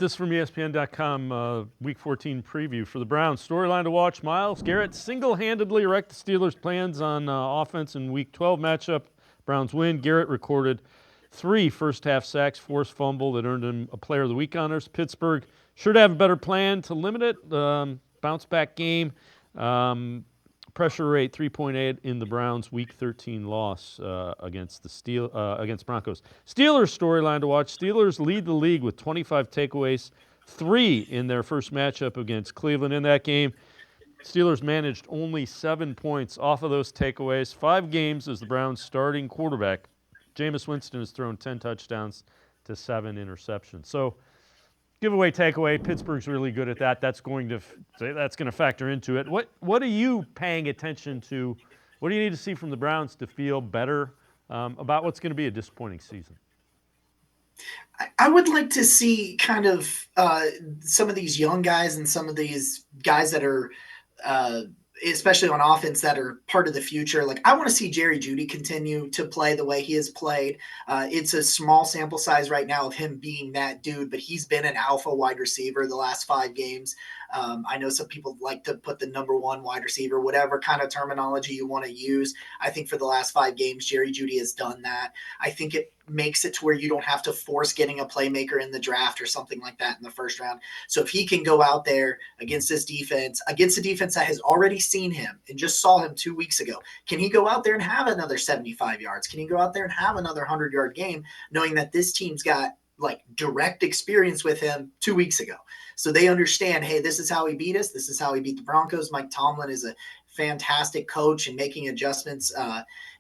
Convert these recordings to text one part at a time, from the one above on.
This from ESPN.com, Week 14 preview for the Browns. Storyline to watch: Myles Garrett single-handedly wrecked the Steelers' plans on offense in Week 12 matchup. Browns win. Garrett recorded 3 first-half sacks, forced fumble that earned him a Player of the Week honors. Pittsburgh should have a better plan to limit it. Bounce-back game. Pressure rate 3.8 in the Browns' Week 13 loss against against Broncos. Steelers storyline to watch: Steelers lead the league with 25 takeaways, 3 in their first matchup against Cleveland. In that game, Steelers managed only 7 points off of those takeaways. 5 games as the Browns' starting quarterback. Jameis Winston has thrown 10 touchdowns to 7 interceptions. So, giveaway, takeaway. Pittsburgh's really good at that. That's going to factor into it. What are you paying attention to? What do you need to see from the Browns to feel better about what's going to be a disappointing season? I would like to see kind of some of these young guys and some of these guys that are, especially on offense, that are part of the future. Like, I want to see Jerry Jeudy continue to play the way he has played. It's a small sample size right now of him being that dude, but he's been an alpha wide receiver the last 5 games. I know some people like to put the number 1 wide receiver, whatever kind of terminology you want to use. I think for the last 5 games, Jerry Jeudy has done that. I think it makes it to where you don't have to force getting a playmaker in the draft or something like that in the first round. So if he can go out there against this defense, against a defense that has already seen him and just saw him 2 weeks ago, can he go out there and have another 75 yards? Can he go out there and have another 100-yard game, knowing that this team's got like direct experience with him 2 weeks ago? So they understand, hey, this is how he beat us. This is how he beat the Broncos. Mike Tomlin is a fantastic coach and making adjustments,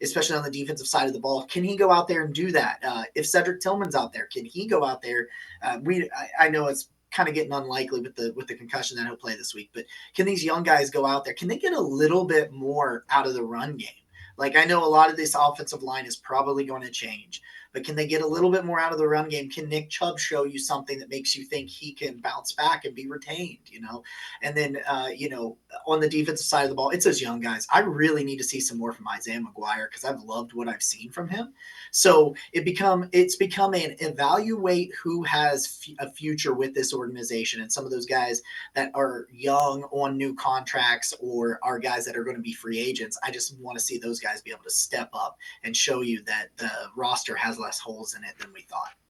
especially on the defensive side of the ball. Can he go out there and do that? If Cedric Tillman's out there, can he go out there? I know it's kind of getting unlikely with the concussion that he'll play this week, but can these young guys go out there? Can they get a little bit more out of the run game? Like, I know a lot of this offensive line is probably going to change, but can they get a little bit more out of the run game? Can Nick Chubb show you something that makes you think he can bounce back and be retained, And then, on the defensive side of the ball, it's those young guys. I really need to see some more from Isaiah McGuire because I've loved what I've seen from him. So it's become an evaluate who has a future with this organization, and some of those guys that are young on new contracts or are guys that are going to be free agents. I just want to see those guys be able to step up and show you that the roster has less holes in it than we thought.